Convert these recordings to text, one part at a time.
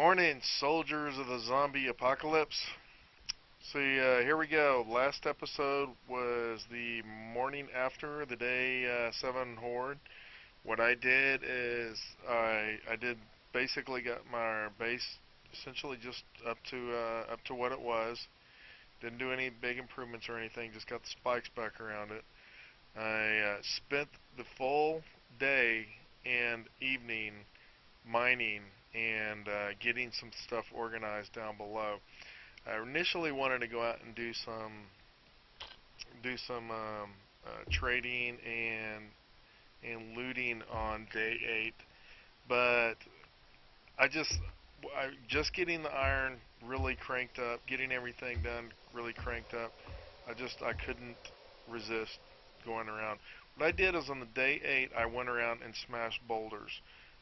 Morning, soldiers of the zombie apocalypse. See, here we go. Last episode was the morning after the day 7 horde. What I did is I did basically got my base essentially just up to what it was. Didn't do any big improvements or anything. Just got the spikes back around it. I spent the full day and evening mining and getting some stuff organized down below. I initially wanted to go out and do some trading and looting on day 8, but I just getting the iron really cranked up, getting everything done really cranked up. I couldn't resist going around. What I did is on the day 8, I went around and smashed boulders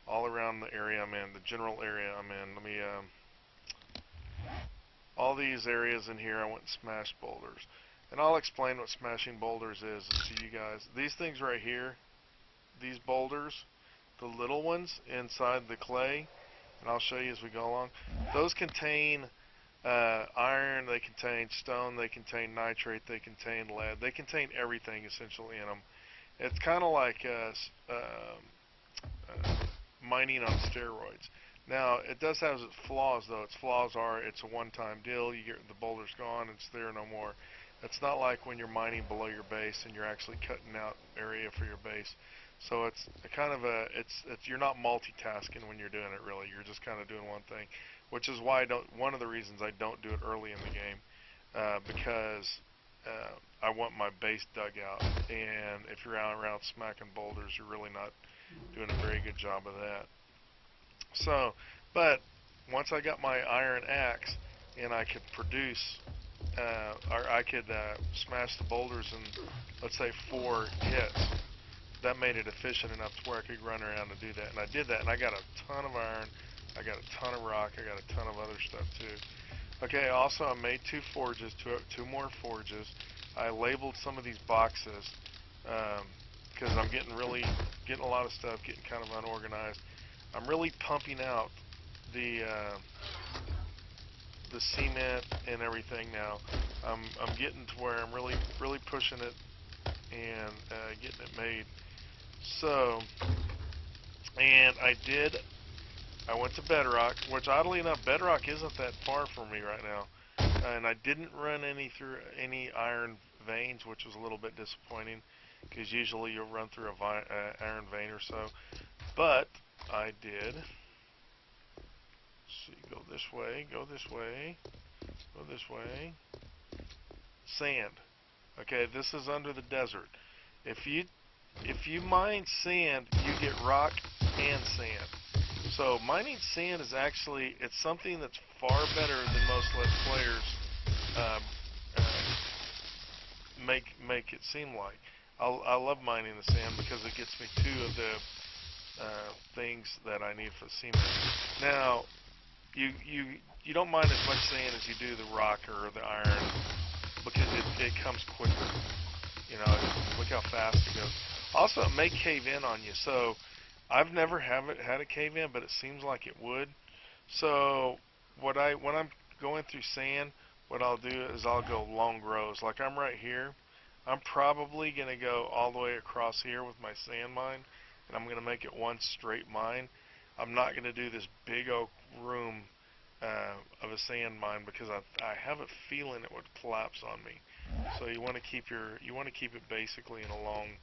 all around the area I'm in, the general area I'm in. Let me, all these areas in here, I went and smashed boulders. And I'll explain what smashing boulders is to you guys. These things right here, these boulders, the little ones inside the clay, and I'll show you as we go along, those contain iron, they contain stone, they contain nitrate, they contain lead, they contain everything essentially in them. It's kind of like mining on steroids. Now, it does have its flaws, though. Its flaws are it's a one-time deal. You get the boulder's gone, it's there no more. It's not like when you're mining below your base and you're actually cutting out area for your base. So it's a kind of a it's you're not multitasking when you're doing it really. You're just kind of doing one thing, which is why I don't. One of the reasons I don't do it early in the game, because I want my base dug out. And if you're out around smacking boulders, you're really not doing a very good job of that. So, but once I got my iron axe and I could produce, or I could smash the boulders in, let's say, 4 hits, that made it efficient enough to where I could run around and do that. And I did that, and I got a ton of iron, I got a ton of rock, I got a ton of other stuff too. Okay, also I made 2 forges, two more forges. I labeled some of these boxes because I'm getting a lot of stuff, getting kind of unorganized. I'm really pumping out the cement and everything now. I'm getting to where I'm really pushing it and getting it made. So, and I went to Bedrock, which oddly enough, Bedrock isn't that far from me right now. And I didn't run through any iron veins, which was a little bit disappointing, because usually you'll run through a iron vein or so. But I did. Let's see, go this way, go this way, go this way. Sand. Okay, this is under the desert. If you mine sand, you get rock and sand. So mining sand is actually, it's something that's far better than most Let's Players um, make it seem like. I love mining the sand because it gets me 2 of the things that I need for the cement. Now, you don't mine as much sand as you do the rock or the iron because it comes quicker. You know, look how fast it goes. Also, it may cave in on you. So I've never had it cave in, but it seems like it would. So when I'm going through sand, what I'll do is I'll go long rows. Like I'm right here. I'm probably gonna go all the way across here with my sand mine, and I'm gonna make it one straight mine. I'm not gonna do this big oak room of a sand mine because I have a feeling it would collapse on me. So you want to keep it basically in a long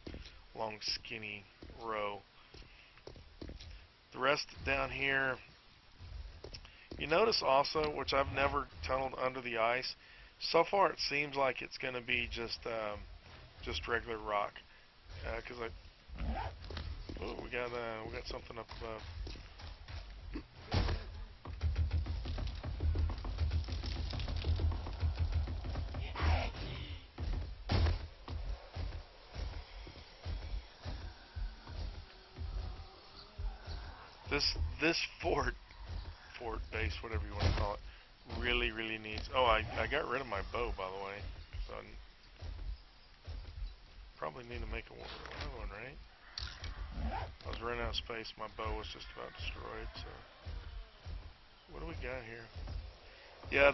skinny row. The rest down here, you notice also, which I've never tunneled under the ice. So far, it seems like it's going to be just regular rock. Because we got something up above. This fort base, whatever you want to call it, really needs. Oh, I got rid of my bow, by the way. So I probably need to make another one, right? I was running out of space. My bow was just about destroyed. So What do we got here? Yeah,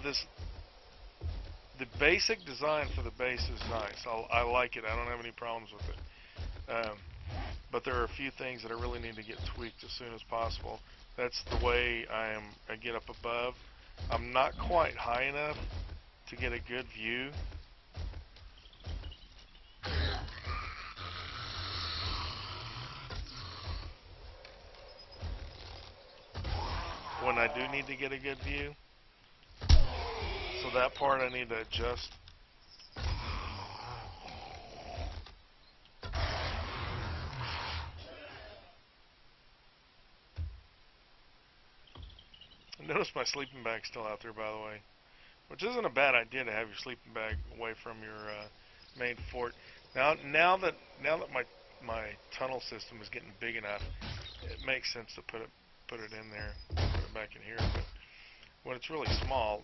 the basic design for the base is nice. I like it. I don't have any problems with it. But there are a few things that I really need to get tweaked as soon as possible. That's the way I get up above. I'm not quite high enough to get a good view. When I do need to get a good view. So that part I need to adjust. Notice my sleeping bag's still out there, by the way. Which isn't a bad idea to have your sleeping bag away from your main fort. Now that my tunnel system is getting big enough, it makes sense to put it in there, put it back in here. But when it's really small,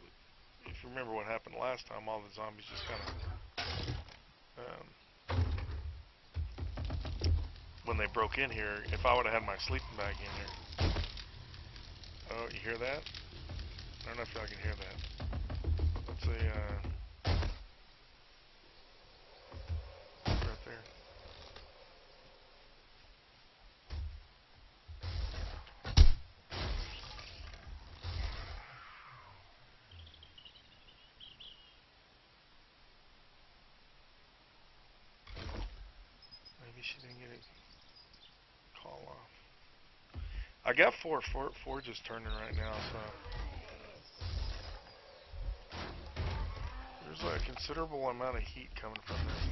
if you remember what happened last time, all the zombies just kind of when they broke in here. If I would have had my sleeping bag in here, oh, you hear that? I don't know if y'all can hear that. Let's see, right there. Maybe she didn't get a call off. I got four forges turning right now, so there's a considerable amount of heat coming from this,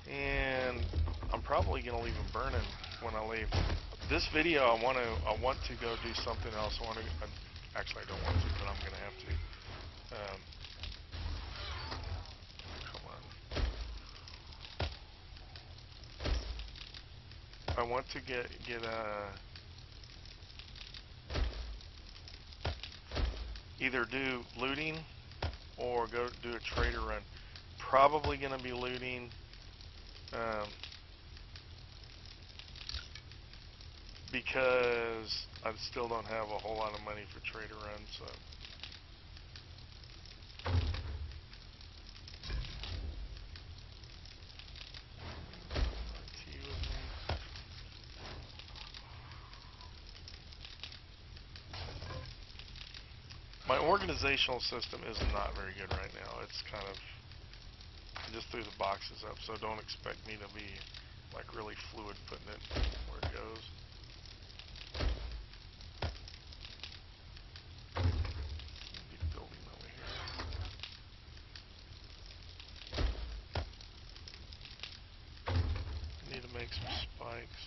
and I'm probably gonna leave them burning when I leave. This video, I want to go do something else. Actually, I don't want to, but I'm gonna have to. Come on. I want to get either do looting or go do a trader run. Probably gonna be looting. Because I still don't have a whole lot of money for trader runs, so. My organizational system is not very good right now. It's kind of, I just threw the boxes up, so don't expect me to be like really fluid putting it where it goes. Big building over here. Need to make some spikes.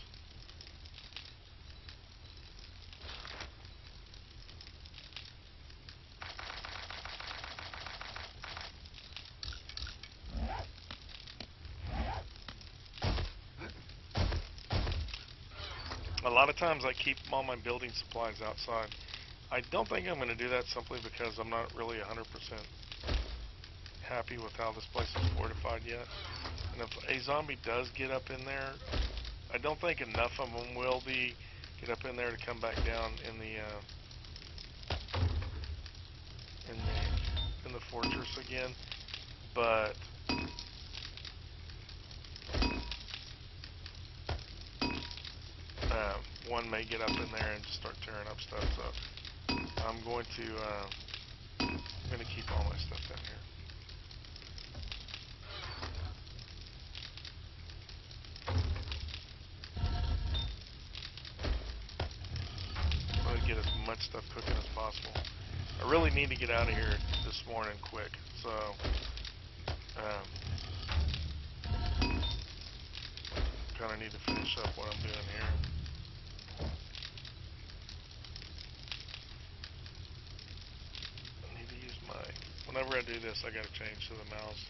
A lot of times I keep all my building supplies outside. I don't think I'm going to do that simply because I'm not really 100% happy with how this place is fortified yet. And if a zombie does get up in there, I don't think enough of them will get up in there to come back down in the fortress again. But one may get up in there and just start tearing up stuff. So I'm going to keep all my stuff down here. I'm going to get as much stuff cooking as possible. I really need to get out of here this morning quick, so kind of need to finish up what I'm doing here. Whenever I do this, I gotta change to the mouse,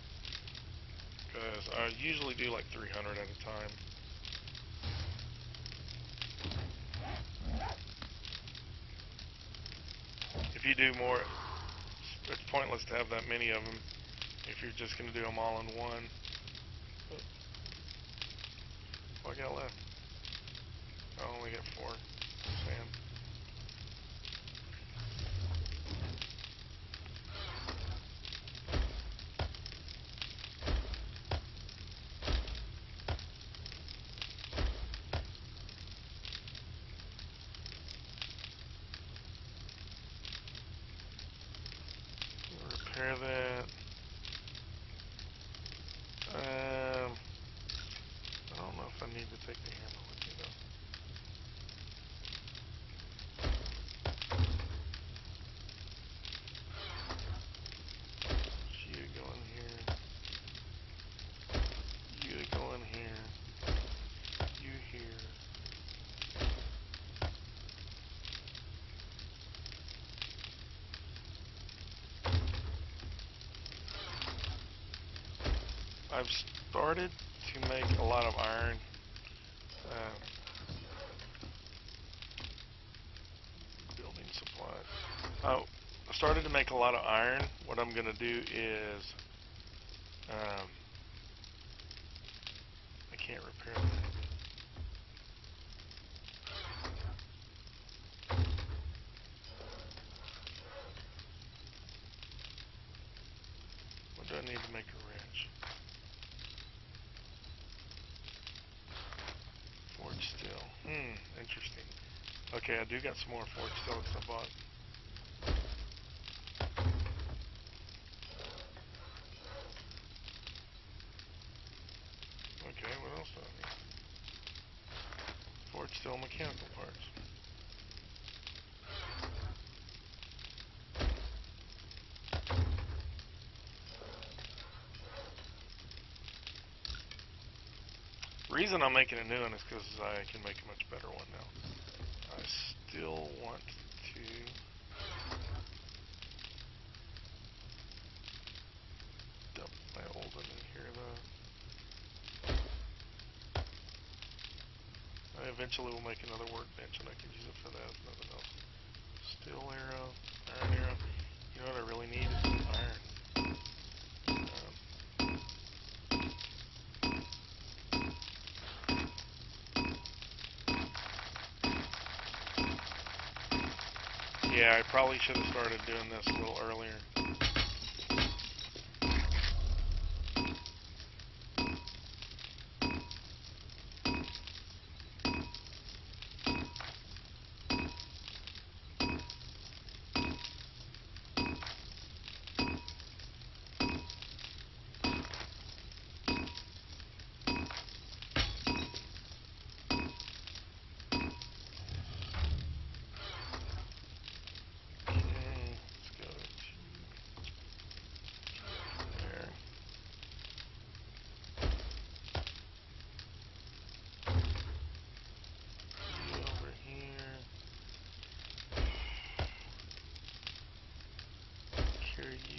because I usually do like 300 at a time. If you do more, it's pointless to have that many of them if you're just gonna do them all in one. What I got left? I only got 4 sand. repair that. I don't know if I need to take the hammer with me though. You go in here. You go in here. You here. I've started to make a lot of iron. Building supplies. I started to make a lot of iron. What I'm going to do is, I can't repair that. What do I need to make a wrench? Forged steel. Interesting. Okay, I do got some more forged steel that I bought. Okay, what else do I need? Forged steel mechanical parts. The reason I'm making a new one is because I can make a much better one now. I still want to dump my old one in here though. I eventually will make another workbench and I can use it for that if nothing else. Steel arrow, iron arrow. You know what I really need is some iron. Yeah, I probably should have started doing this a little earlier.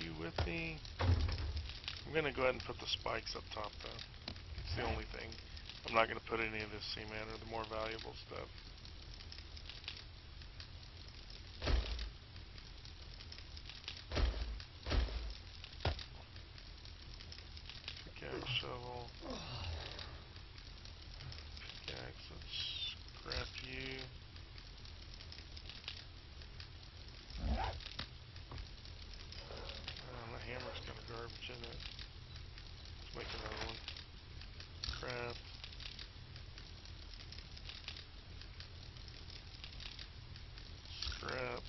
You with me? I'm going to go ahead and put the spikes up top though. It's the only thing. I'm not going to put any of this cement or the more valuable stuff. Pickaxe, shovel. Pickaxe, let's scrap you. The hammer's kind of garbage, isn't it? Let's make another one. Craft. Scrap.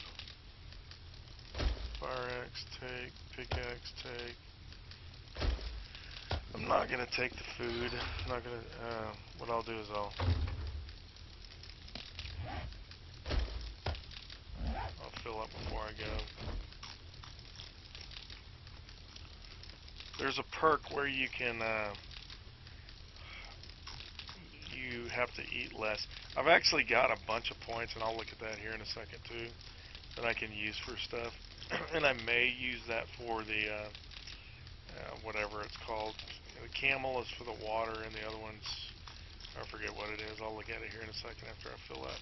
Fire axe take. Pickaxe take. I'm not going to take the food. I'm not going to, what I'll do is I'll fill up before I go. There's a perk where you can, you have to eat less. I've actually got a bunch of points, and I'll look at that here in a second too, that I can use for stuff. And I may use that for the, whatever it's called. The camel is for the water, and the other one's, I forget what it is. I'll look at it here in a second after I fill up.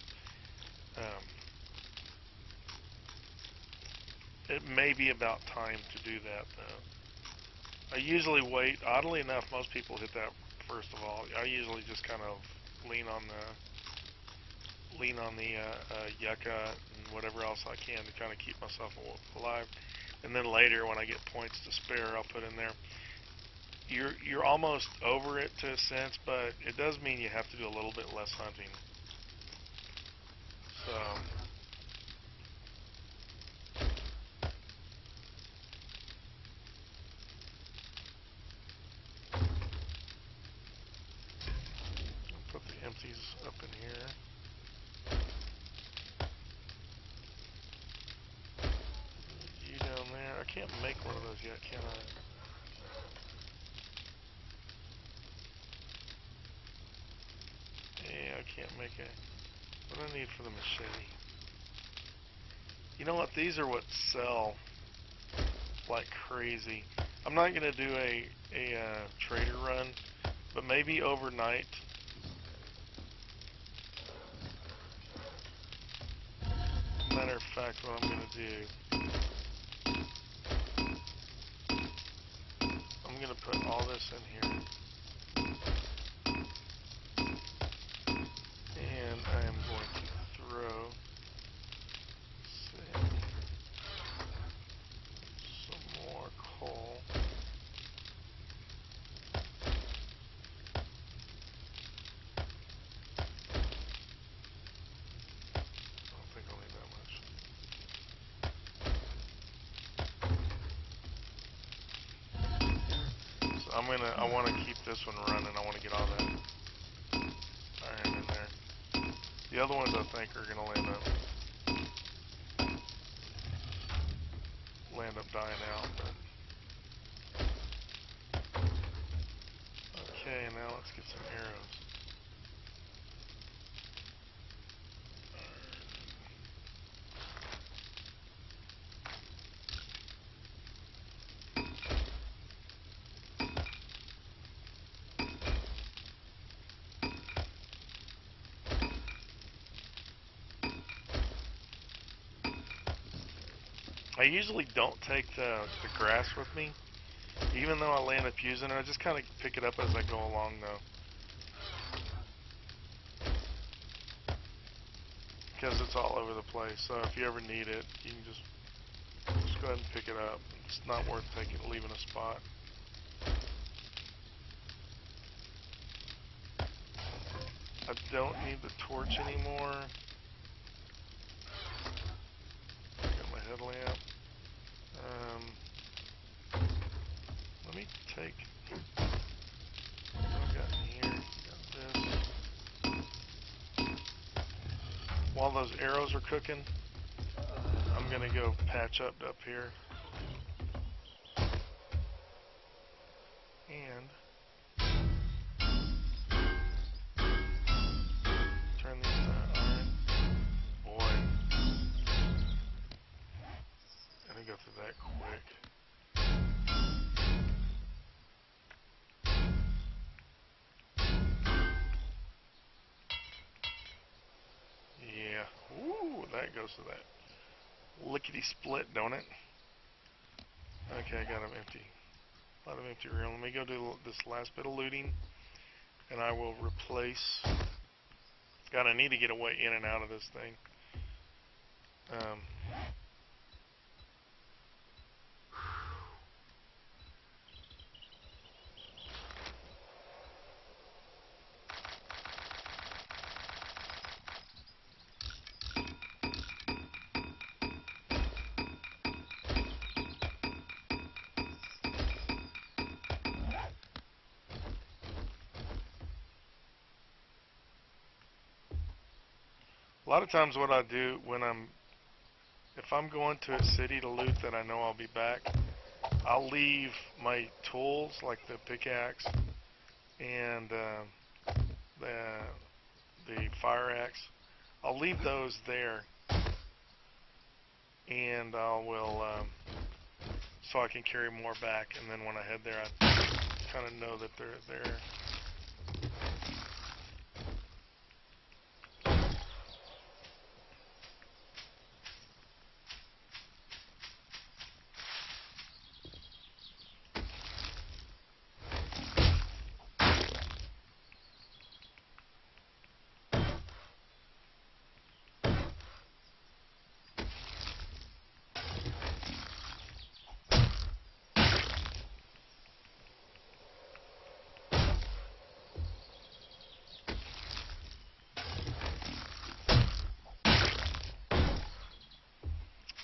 It may be about time to do that, though. I usually wait. Oddly enough, most people hit that first of all. I usually just kind of lean on the yucca and whatever else I can to kind of keep myself alive. And then later, when I get points to spare, I'll put in there. You're almost over it to a sense, but it does mean you have to do a little bit less hunting. So up in here. You down there. I can't make one of those yet, can I? Yeah, I can't make a... What do I need for the machete? You know what? These are what sell like crazy. I'm not going to do a trader run, but maybe overnight. Matter of fact, what I'm going to do, I'm going to put all this in here. And I am going to throw some more coal. I don't think I'll need that much. So I want to keep this one running. I want to get all that iron in there. The other ones I think are going to land up dying out, but okay, now let's get some arrows. I usually don't take the grass with me, even though I land up using it. I just kind of pick it up as I go along, though, because it's all over the place. So if you ever need it, you can just go ahead and pick it up. It's not worth leaving a spot. I don't need the torch anymore. Got my headlamp. Let me take what I got in here. Got this. While those arrows are cooking, I'm gonna go patch up here. And turn these on. Boy, I didn't go through that quick. Yeah. Ooh, that goes to that lickety split, don't it? Okay, I got them empty. A lot of empty room. Let me go do this last bit of looting, and I will replace. God, I need to get away in and out of this thing. A lot of times what I do if I'm going to a city to loot that I know I'll be back, I'll leave my tools like the pickaxe and the fire axe. I'll leave those there, and I will so I can carry more back. And then when I head there, I kind of know that they're there.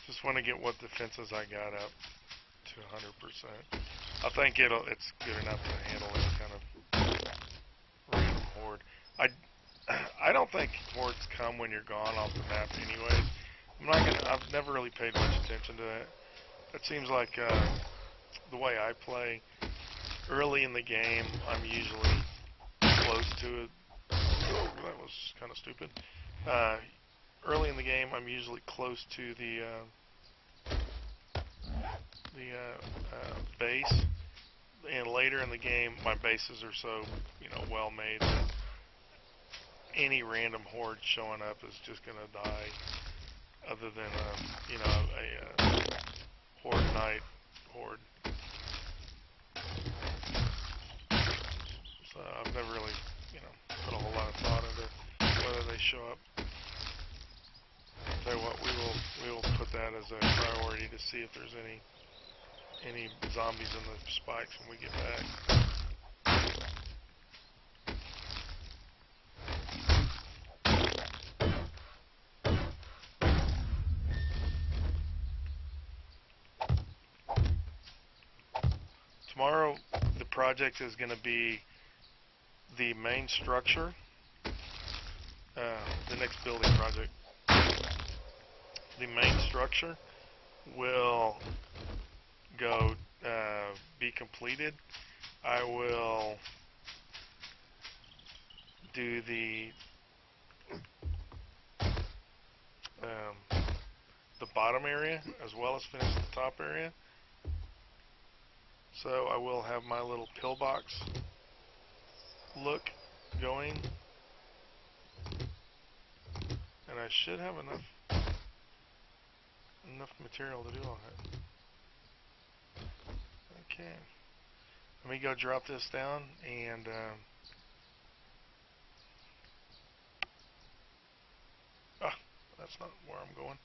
Just want to get what defenses I got up to 100%. I think it's good enough to handle any kind of random horde. I don't think hordes come when you're gone off the map anyways. I've never really paid much attention to that. It seems like the way I play, early in the game, I'm usually close to it. Oh, that was kind of stupid. Uh, Early in the game, I'm usually close to the base, and later in the game, my bases are so well made that any random horde showing up is just gonna die. Other than a horde knight horde. So I've never really put a whole lot of thought into whether they show up. Tell you what, we will put that as a priority to see if there's any zombies in the spikes when we get back. Tomorrow, the project is going to be the main structure, the next building project. The main structure will be completed. I will do the bottom area as well as finish the top area. So I will have my little pillbox look going, and I should have enough material to do all that. Okay, let me go drop this down and that's not where I'm going.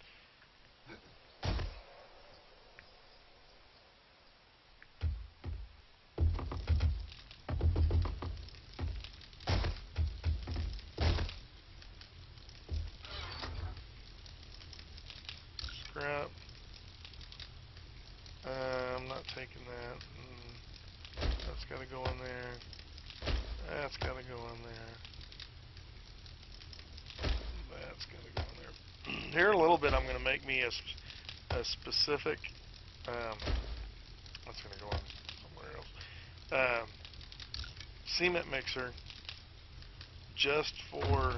Scrap. I'm not taking that. That's got to go in there. That's got to go in there. That's got to go in there. Here in a little bit, I'm going to make me a specific. That's going to go in somewhere else. Cement mixer just for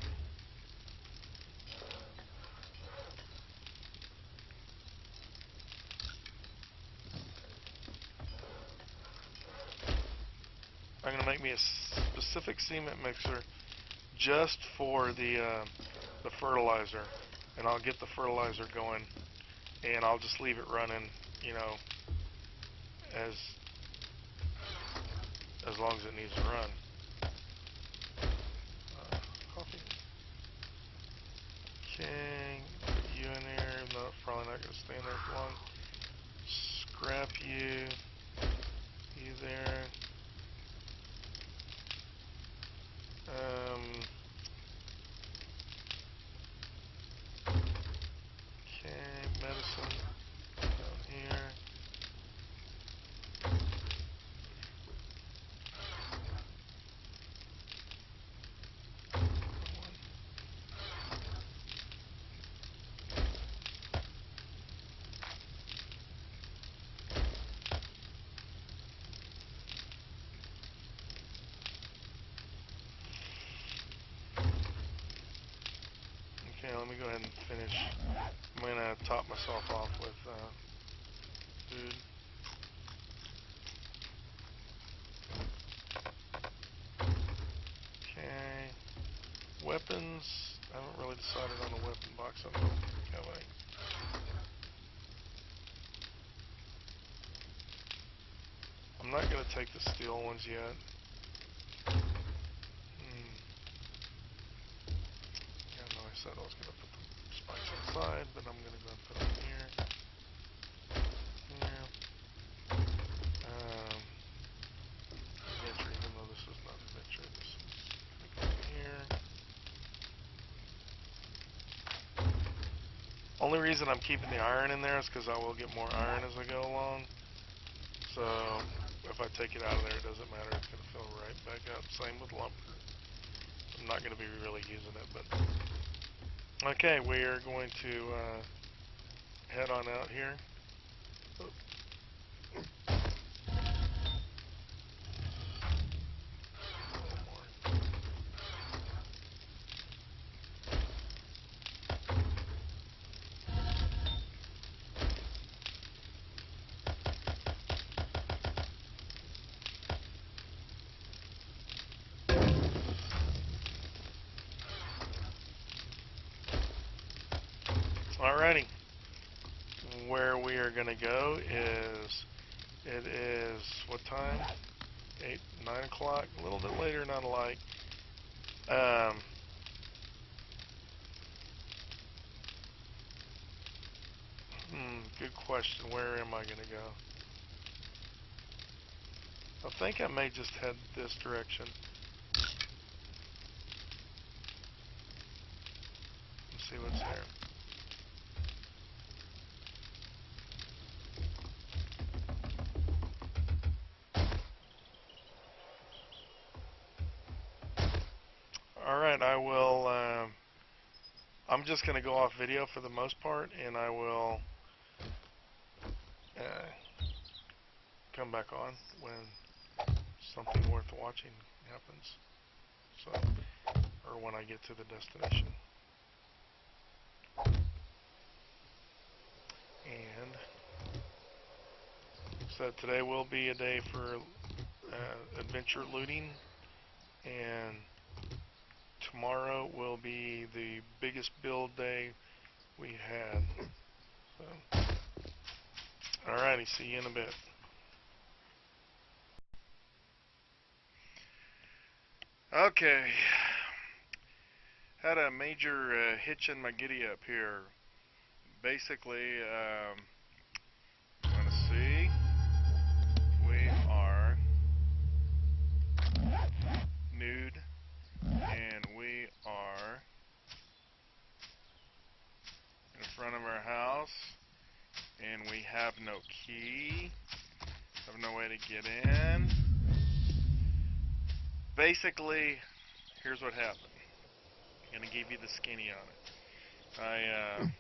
I'm going to make me a specific cement mixer just for the fertilizer, and I'll get the fertilizer going, and I'll just leave it running, as long as it needs to run. Coffee. Okay, put you in there. No, probably not going to stay in there for long. Scrap you. You there. Okay, medicine down here. Okay, let me go ahead and finish. I'm going to top myself off with food. Okay. Weapons. I haven't really decided on the weapon box. I don't have any. I'm not going to take the steel ones yet. Yeah, no, I said I was going to put the spikes inside, but I'm going to go and put them here. Here. Adventure, even though this is not adventure, this is going to go here. Only reason I'm keeping the iron in there is because I will get more iron as I go along. So if I take it out of there, it doesn't matter. It's going to fill right back up. Same with lumber. I'm not going to be really using it, but okay, we are going to head on out here. Alrighty, where we are going to go is, it is, what time? 8, 9 o'clock, a little bit later, not alike. Good question, where am I going to go? I think I may just head this direction. Let's see what's there. Alright, I will, I'm just going to go off video for the most part, and I will come back on when something worth watching happens. So, or when I get to the destination. And so today will be a day for adventure looting, and tomorrow will be the biggest build day we had. So, alrighty, see you in a bit. Okay, had a major hitch in my giddy up here. Basically, let's see, we are nude, and we are in front of our house, and we have no key, have no way to get in. Basically, here's what happened. I'm going to give you the skinny on it.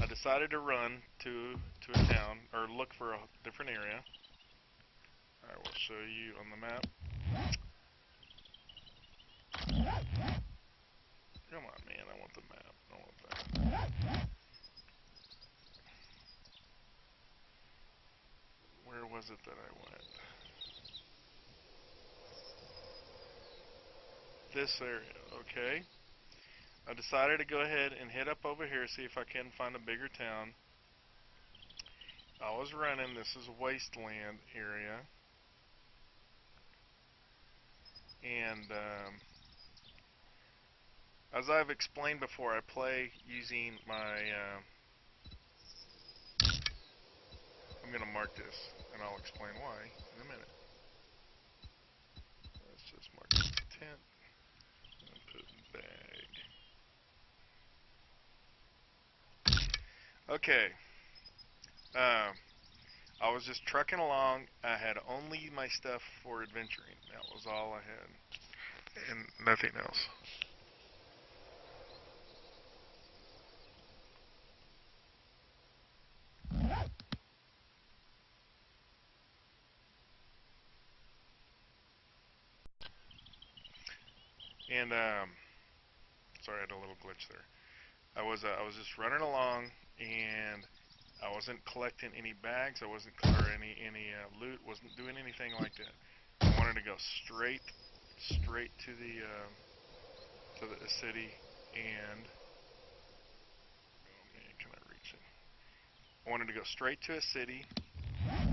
I decided to run to a town, or look for a different area. I will show you on the map. Come on, man, I want the map. I want that. Where was it that I went? This area, okay. I decided to go ahead and head up over here, see if I can find a bigger town. I was running, this is a wasteland area. And as I've explained before, I play using my, I'm going to mark this, and I'll explain why in a minute. Let's just mark this tent, and put in bag. Okay, I was just trucking along. I had only my stuff for adventuring. That was all I had, and nothing else. And sorry, I had a little glitch there. I was just running along, and I wasn't collecting any bags. I wasn't or any loot. Wasn't doing anything like that. I wanted to go straight to the city, and oh man, can I reach it? I wanted to go straight to a city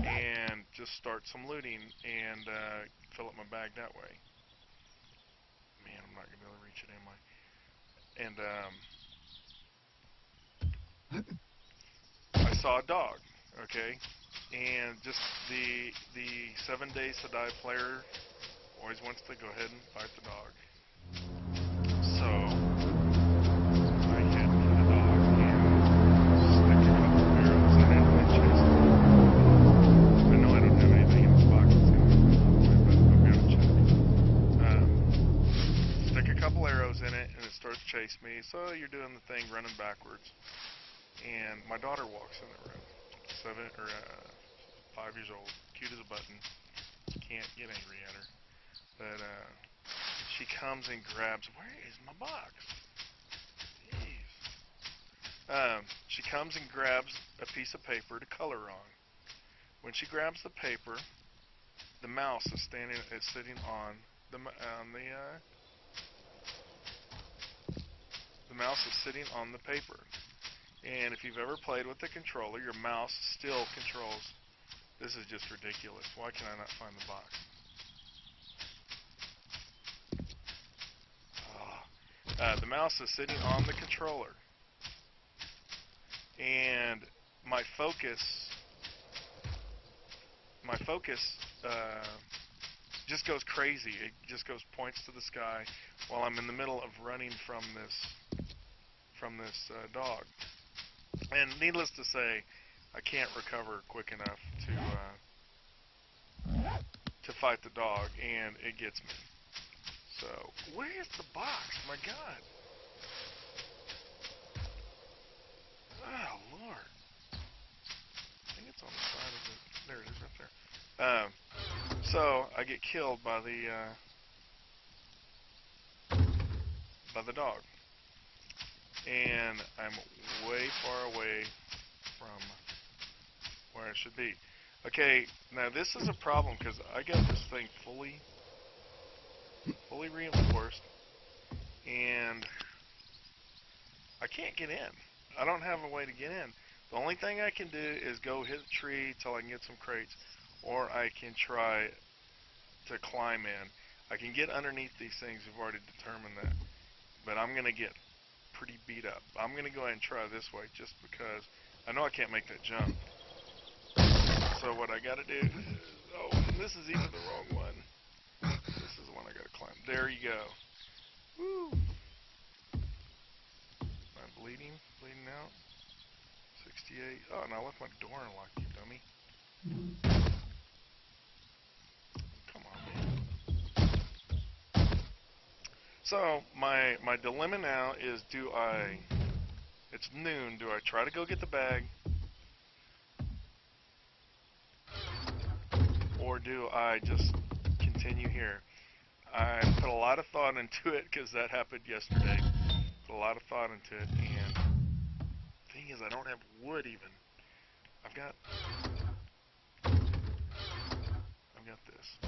and just start some looting and fill up my bag that way. Man, I'm not gonna be able to reach it, am I? And I saw a dog, okay, and just the 7 Days to Die player always wants to go ahead and fight the dog. So I hit the dog and stick a couple of arrows in it and chase it. I know I don't have anything in this box that's gonna but I'm gonna check. Stick a couple starts chasing me. So you're doing the thing, running backwards. And my daughter walks in the room. 5 years old, cute as a button. Can't get angry at her. But she comes and grabs. Where is my box? Jeez. She comes and grabs a piece of paper to color on. When she grabs the paper, the mouse is sitting on the mouse is sitting on the paper. And if you've ever played with the controller, your mouse still controls. This is just ridiculous. Why can I not find the box? The mouse is sitting on the controller, and my focus just goes crazy. It just points to the sky while I'm in the middle of running from this dog. And needless to say, I can't recover quick enough to fight the dog, and it gets me. So, where's the box? My God. Oh, Lord. I think it's on the side of it. There it is, right there. So, I get killed by the dog. And I'm way far away from where I should be. Okay, now this is a problem because I got this thing fully reinforced, and I can't get in. I don't have a way to get in. The only thing I can do is go hit a tree till I can get some crates, or I can try to climb in. I can get underneath these things. We've already determined that, but I'm gonna get pretty beat up. I'm gonna go ahead and try this way just because I know I can't make that jump. So what I gotta do is, oh, this is even the wrong one. This is the one I gotta climb. There you go. Woo. I'm bleeding out. 68. Oh, and I left my door unlocked, you dummy. Come on, man. So my dilemma now is, it's noon, do I try to go get the bag, or do I just continue here? I put a lot of thought into it because that happened yesterday. Put a lot of thought into it, and the thing is, I don't have wood even. I've got this,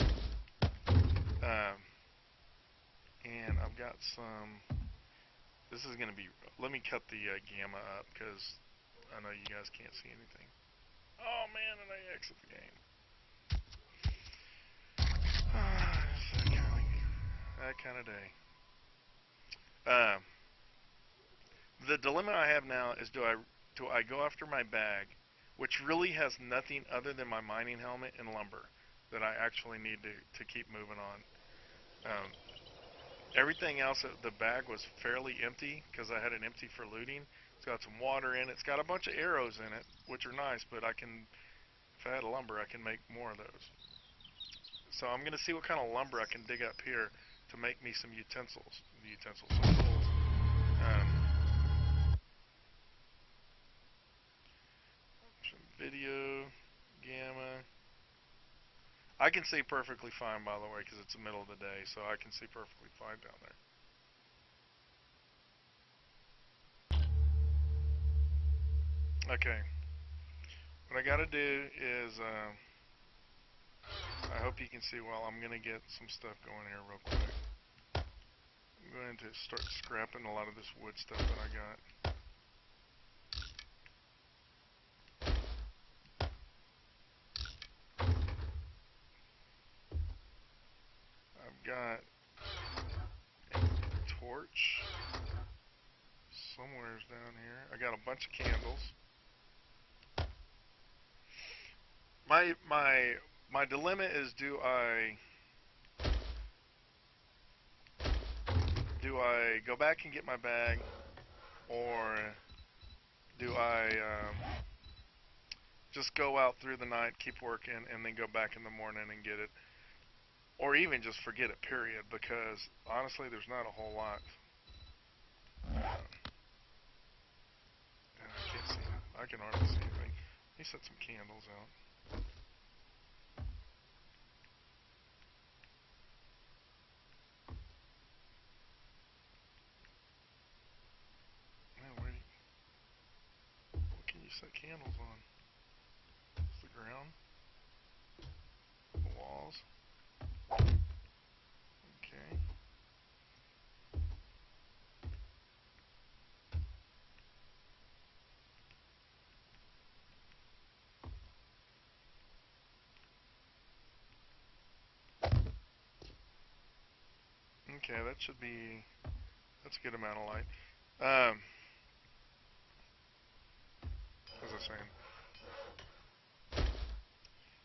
and I've got some. This is gonna be. Let me cut the gamma up because I know you guys can't see anything. Oh man, and I exit the game. That kind of day. The dilemma I have now is, do I go after my bag, which really has nothing other than my mining helmet and lumber that I actually need to keep moving on. Everything else, the bag was fairly empty because I had it empty for looting. It's got some water in it. It's got a bunch of arrows in it, which are nice, but if I had lumber, I can make more of those. So I'm going to see what kind of lumber I can dig up here to make me some utensils, some tools. Some video, gamma. I can see perfectly fine, by the way, because it's the middle of the day, so I can see perfectly fine down there. Okay. What I got to do is, I hope you can see well. I'm going to get some stuff going here real quick. I'm going to start scrapping a lot of this wood stuff that I got. I've got a torch somewhere's down here. I got a bunch of candles. My dilemma is, do I go back and get my bag, or do I just go out through the night, keep working, and then go back in the morning and get it, or even just forget it, period, because honestly there's not a whole lot I can't see. I can hardly see anything. Let me set some candles out. Man, what can you set candles on? It's the ground, the walls. Okay. Okay, that's a good amount of light. What was I saying?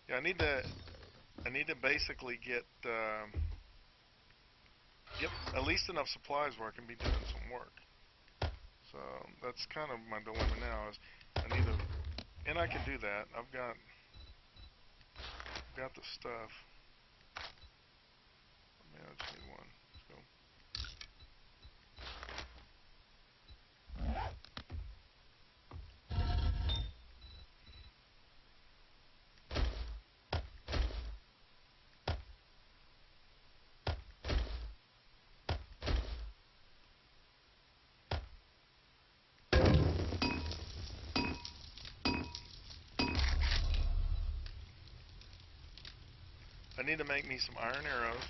Yeah, I need to basically get at least enough supplies where I can be doing some work. So that's kind of my dilemma now is I need to, and I can do that. I've got the stuff. Man, I just need one. Let's go. I need to make me some iron arrows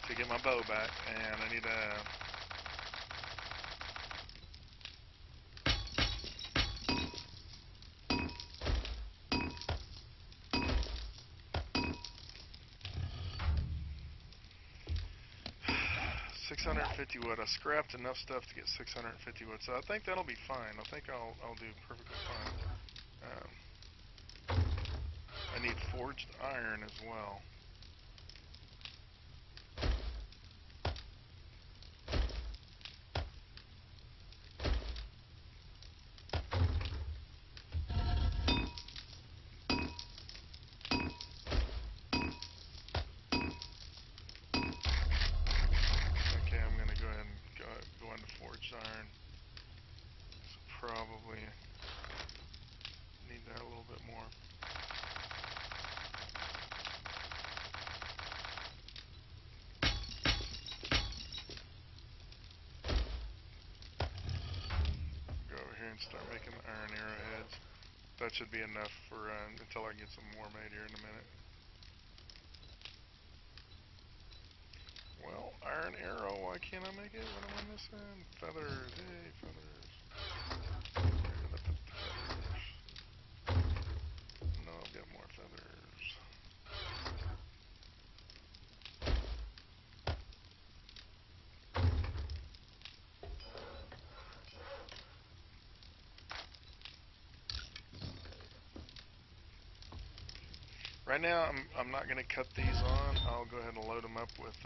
to get my bow back, and I need to 650 wood. I scrapped enough stuff to get 650 wood, so I think that'll be fine. I think I'll do perfectly fine. I need forged iron as well. Okay, I'm gonna go ahead and go into forged iron. So probably need that a little bit more. Go over here and start making the iron arrowheads. That should be enough for until I get some more made here in a minute. Well, iron arrow, why can't I make it? What am I missing? Feathers, hey, feathers. Where did I put the feathers? No, I've got more feathers. Right now, I'm not going to cut these on. I'll go ahead and load them up with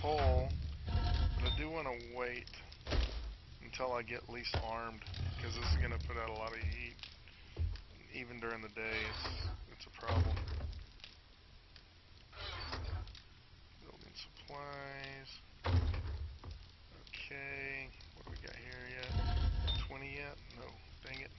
coal, but I do want to wait until I get at least armed, because this is going to put out a lot of heat. Even during the day, it's a problem. Building supplies. Okay, what do we got here yet? 20 yet? No, dang it.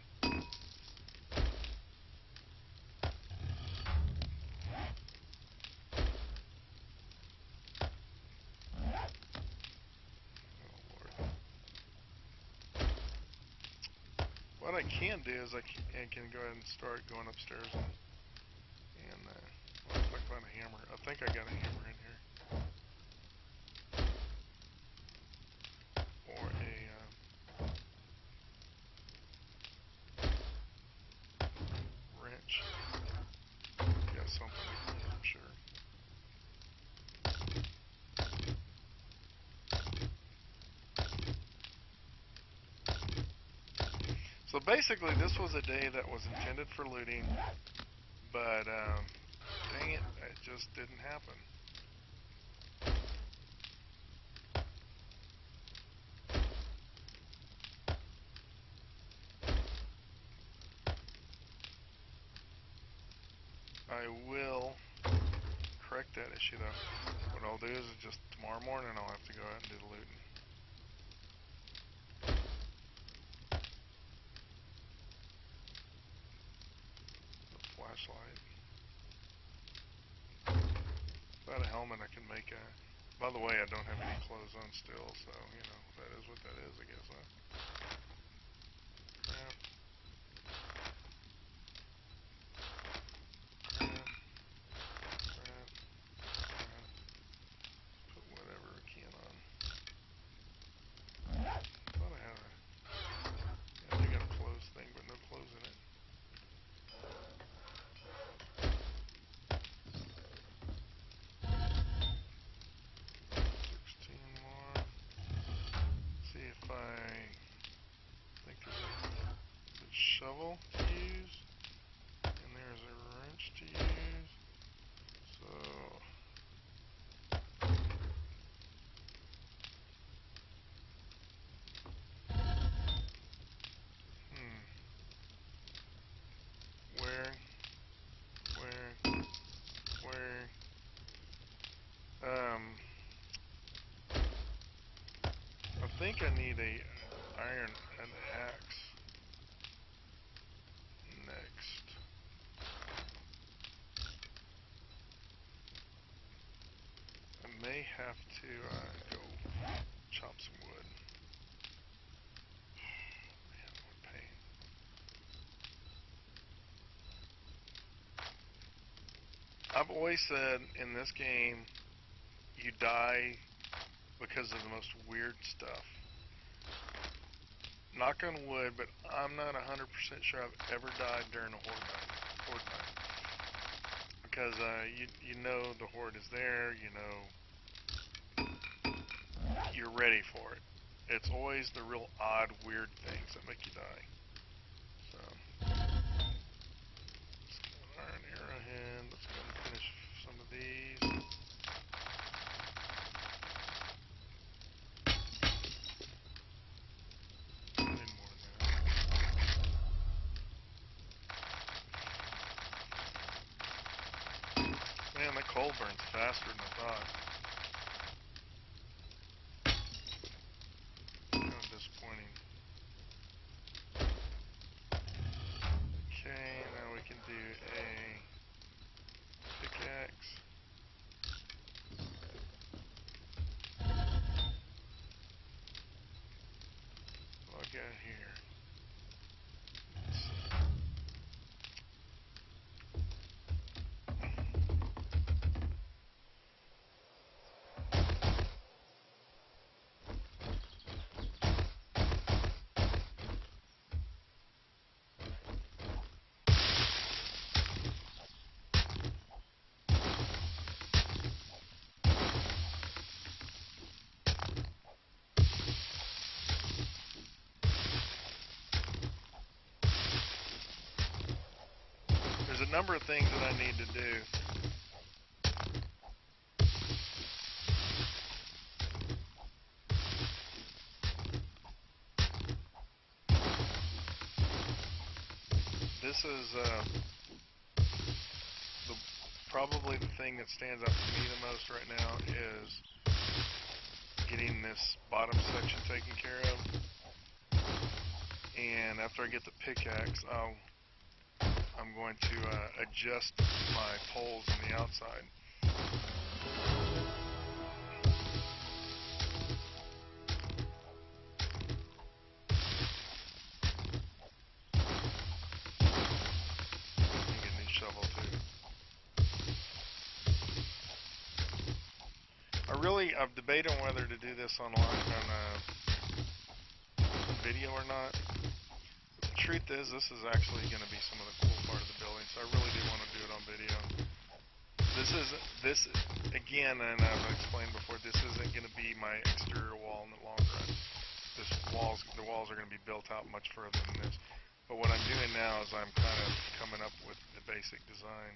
What I can do is I can go ahead and start going upstairs and well, if I can find a hammer. I think I got a hammer in here. Or a wrench. Got something I can use, I'm sure. So basically, this was a day that was intended for looting, but dang it, it just didn't happen. I will correct that issue though. What I'll do is just tomorrow morning I'll have to go out and do the looting. The flashlight. Without a helmet I can make a... By the way, I don't have any clothes on still, so, you know, that is what that is, I guess, huh? Crap. Crap. Crap. Crap. Put whatever I can on. Thought I had a... Yeah, they got a clothes thing, but no clothes in it. If I think there's a shovel to use, and there's a wrench to use, so where I think I need an axe next. I may have to go chop some wood. Man, what pain. I've always said in this game, you die because of the most weird stuff. Knock on wood, but I'm not 100% sure I've ever died during a horde night. Because you know the horde is there, you know you're ready for it. It's always the real odd, weird things that make you die. So, let's get an iron arrowhead. Let's go and finish some of these. Man, that coal burns faster than I thought. Kind of disappointing. Okay, now we can do a pickaxe. What I got here? Let's see. There's a number of things that I need to do. This is probably the thing that stands out to me the most right now is getting this bottom section taken care of. And after I get the pickaxe, I'm going to adjust my poles on the outside. Get a new shovel too. I've debated on whether to do this online on video or not. The truth is, this is actually going to be some of the cool part of the building, so I really do want to do it on video. This again, and I've explained before, this isn't going to be my exterior wall in the long run. The walls are going to be built out much further than this. But what I'm doing now is I'm kind of coming up with the basic design,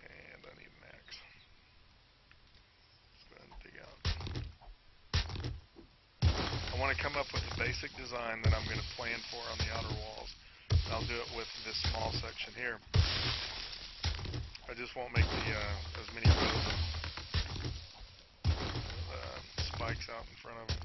and I need an axe. Let's go ahead and dig out. I want to come up with the basic design that I'm going to plan for on the outer walls. And I'll do it with this small section here. I just won't make the as many rows of spikes out in front of them.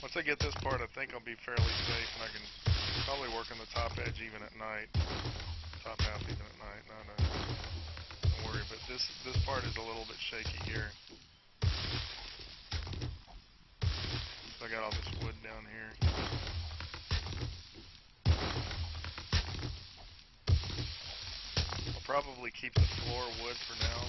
Once I get this part, I think I'll be fairly safe, and I can probably work on the top edge even at night, top half even at night. Don't worry. But this part is a little bit shaky here. So I got all this wood down here. I'll probably keep the floor wood for now.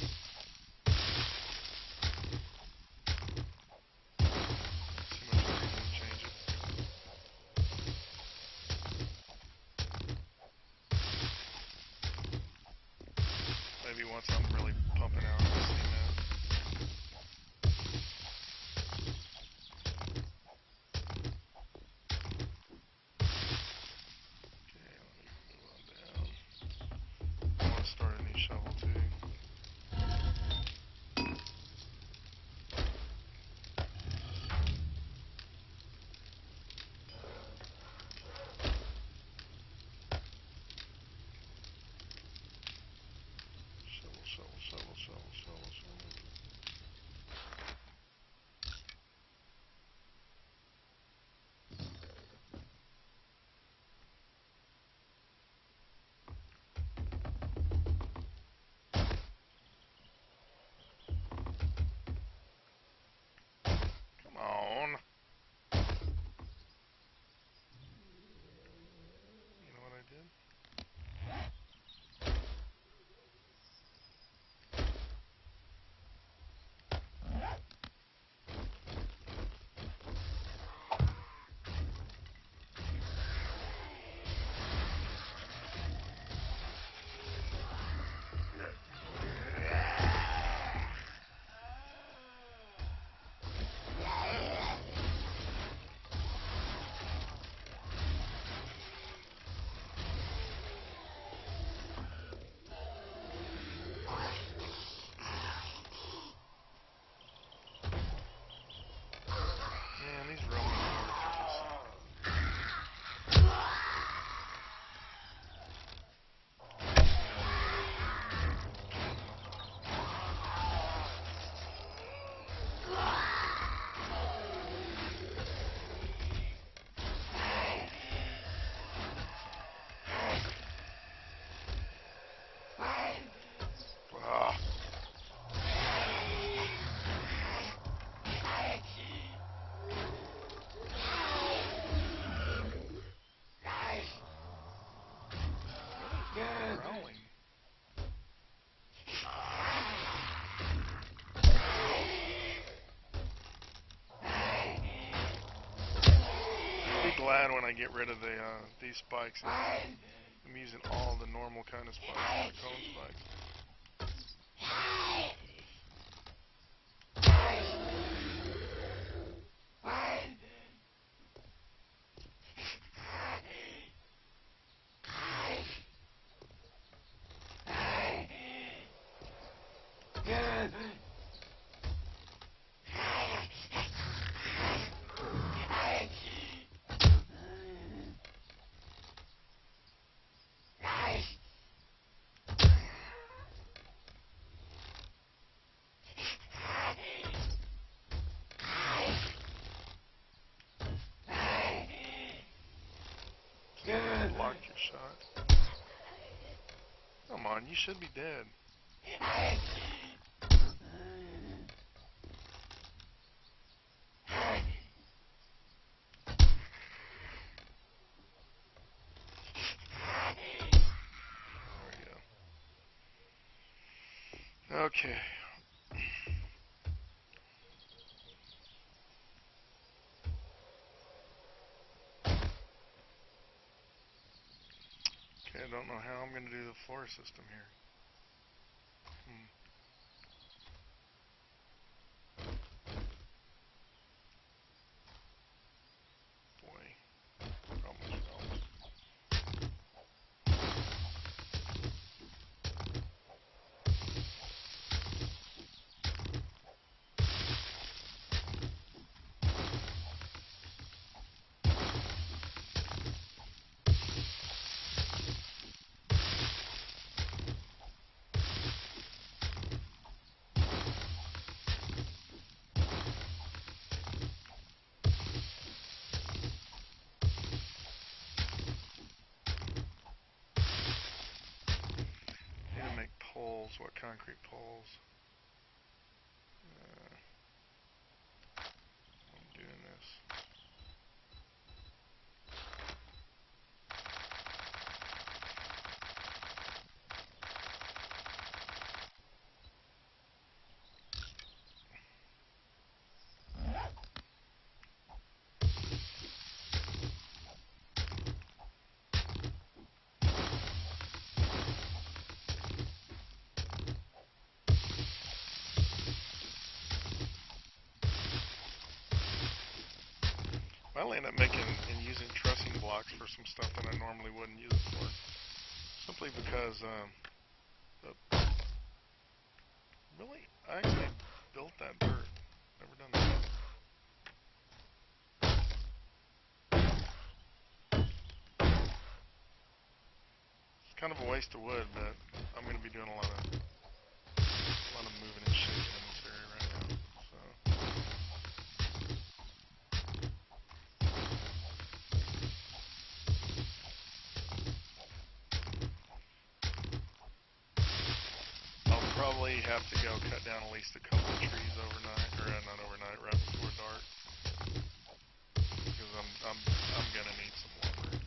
Maybe once I'm really pumping out the cement. Okay, let me move on down. I want to start a new shovel too. Shovel. Come on. You know what I did? Man, these Roman doors are just... growling. I'll be glad when I get rid of these spikes. I'm using all the normal kind of spikes, the cone spikes. Blocked your shot. Come on, you should be dead. There we go. Okay. Okay, I don't know how I'm going to do the floor system here. Boy, almost fell. what concrete poles. I'm doing this. I'll end up making and using trussing blocks for some stuff that I normally wouldn't use it for. Simply because, really, I actually built that dirt. Never done that. It's kind of a waste of wood, but I'm going to be doing a lot of moving and shaking in this area right now. So. I'll probably have to go cut down at least a couple of trees overnight, or not overnight, right before dark, because I'm gonna need some lumber.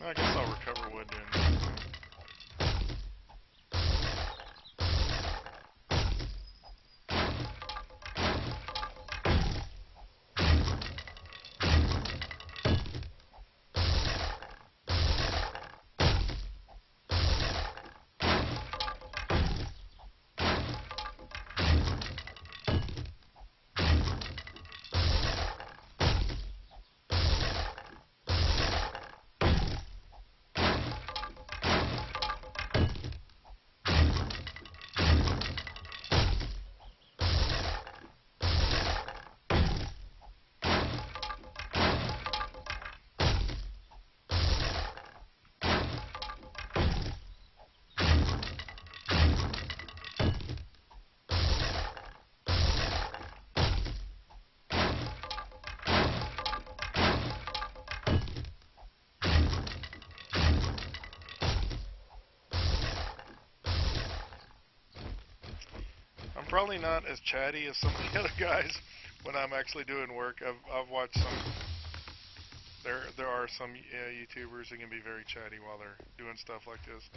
I guess I'll recover wood doing this. I'm probably not as chatty as some of the other guys when I'm actually doing work. I've watched some. There are some YouTubers who can be very chatty while they're doing stuff like this.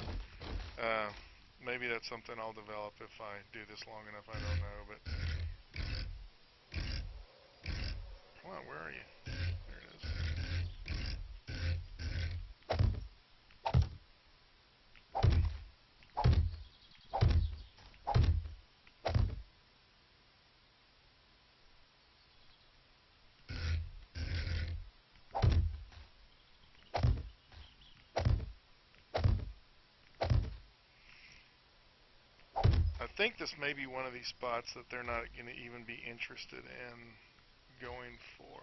Maybe that's something I'll develop if I do this long enough. I don't know, but come on, where are you? There it is. I think this may be one of these spots that they're not going to even be interested in going for.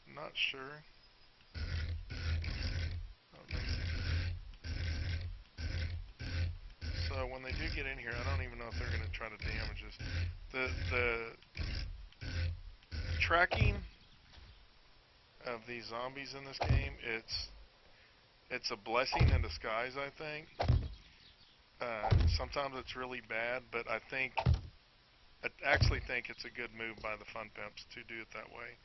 I'm not sure. Oh, so get in here, I don't even know if they're going to try to damage us. The tracking of these zombies in this game, it's a blessing in disguise, I think. Sometimes it's really bad, but I actually think it's a good move by the Fun Pimps to do it that way.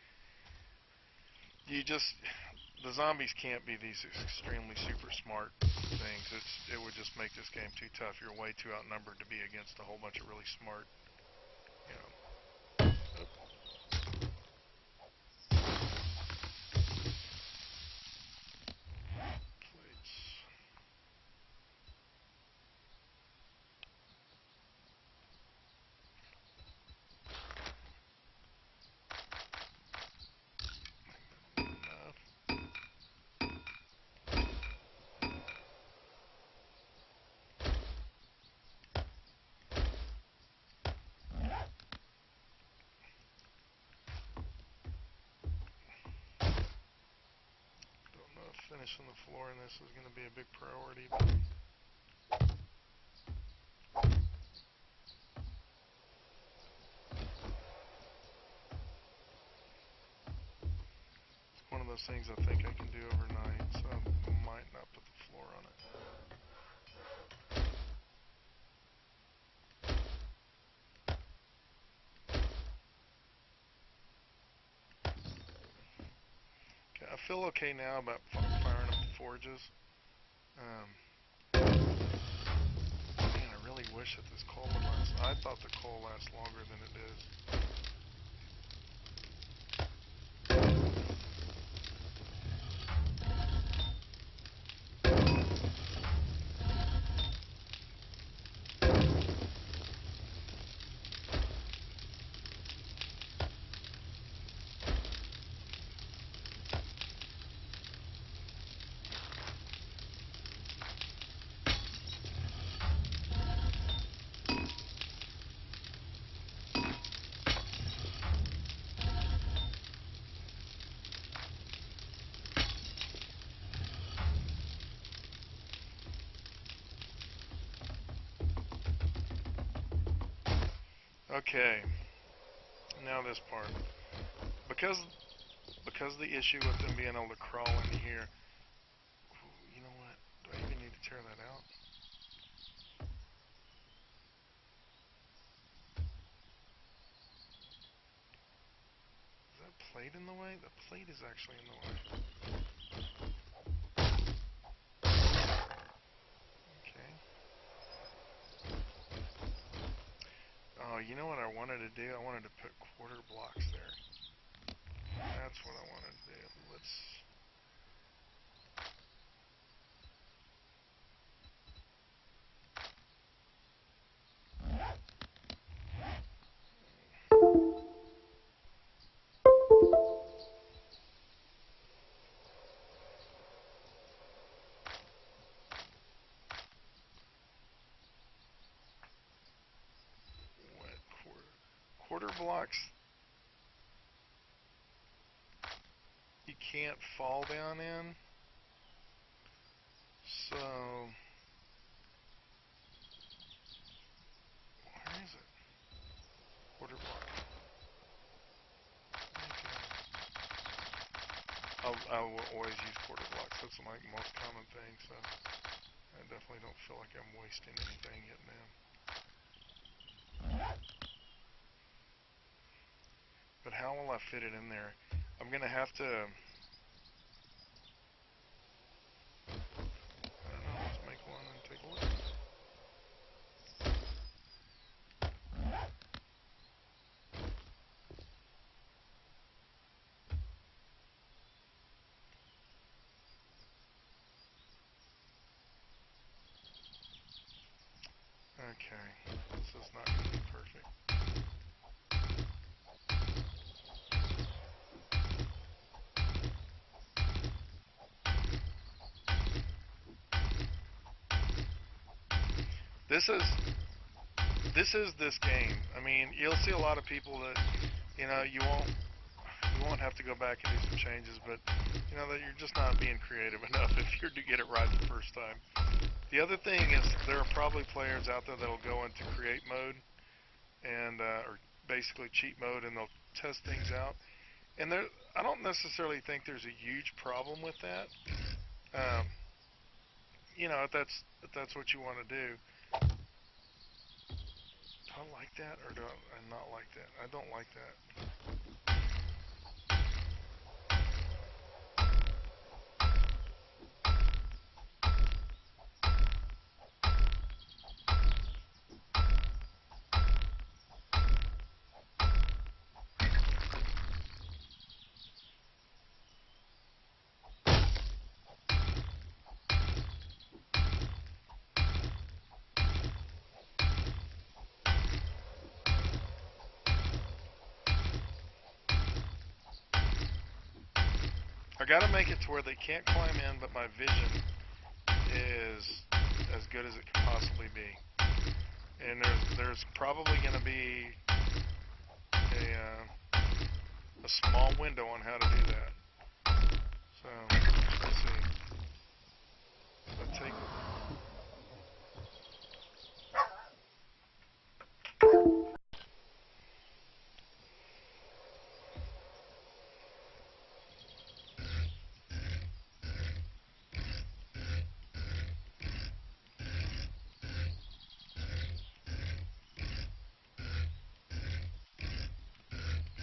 The zombies can't be these extremely super smart things. It would just make this game too tough. You're way too outnumbered to be against a whole bunch of really smart, you know. Plates. Finishing the floor in this is going to be a big priority. It's one of those things I think I can do overnight, so I might not put the floor on it. I feel okay now about firing up the forges. Man, I really wish that this coal would last. I thought the coal lasts longer than it is. Okay, now this part. Because the issue with them being able to crawl in here, you know what? Do I even need to tear that out? Is that plate in the way? The plate is actually in the way. Okay. Oh, you know what I wanted to do? I wanted to put quarter blocks there. That's what I wanted to do. Let's... What quarter blocks? You can't fall down in. So, where is it? Quarter block. I will always use quarter blocks. That's like the most common thing, so I definitely don't feel like I'm wasting anything yet now. But how will I fit it in there? I'm gonna have to... I don't know, let's make one and take a look. Okay, this is not gonna be perfect. This is this game. I mean, you'll see a lot of people that, you know, you won't have to go back and do some changes, but you know that you're just not being creative enough if you're to get it right the first time. The other thing is there are probably players out there that'll go into create mode and or basically cheat mode, and they'll test things out. And there, I don't necessarily think there's a huge problem with that. Um, if that's what you want to do. Do I like that or do I not like that? I don't like that. I gotta make it to where they can't climb in, but my vision is as good as it can possibly be. And there's probably gonna be a small window on how to do that. So let's see. Let's take.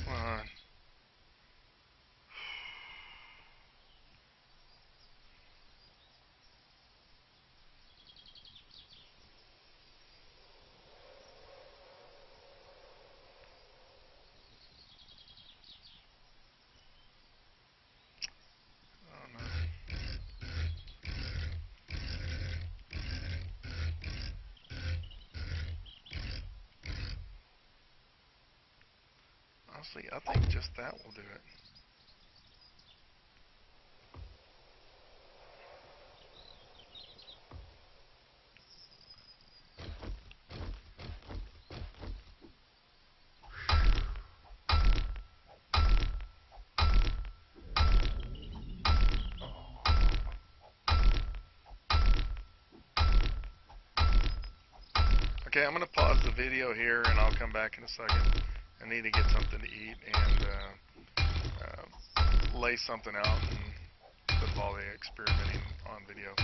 Come on. Oh no. Honestly, I think just that will do it. Okay, I'm going to pause the video here and I'll come back in a second. I need to get something to eat and lay something out and put all the experimenting on video.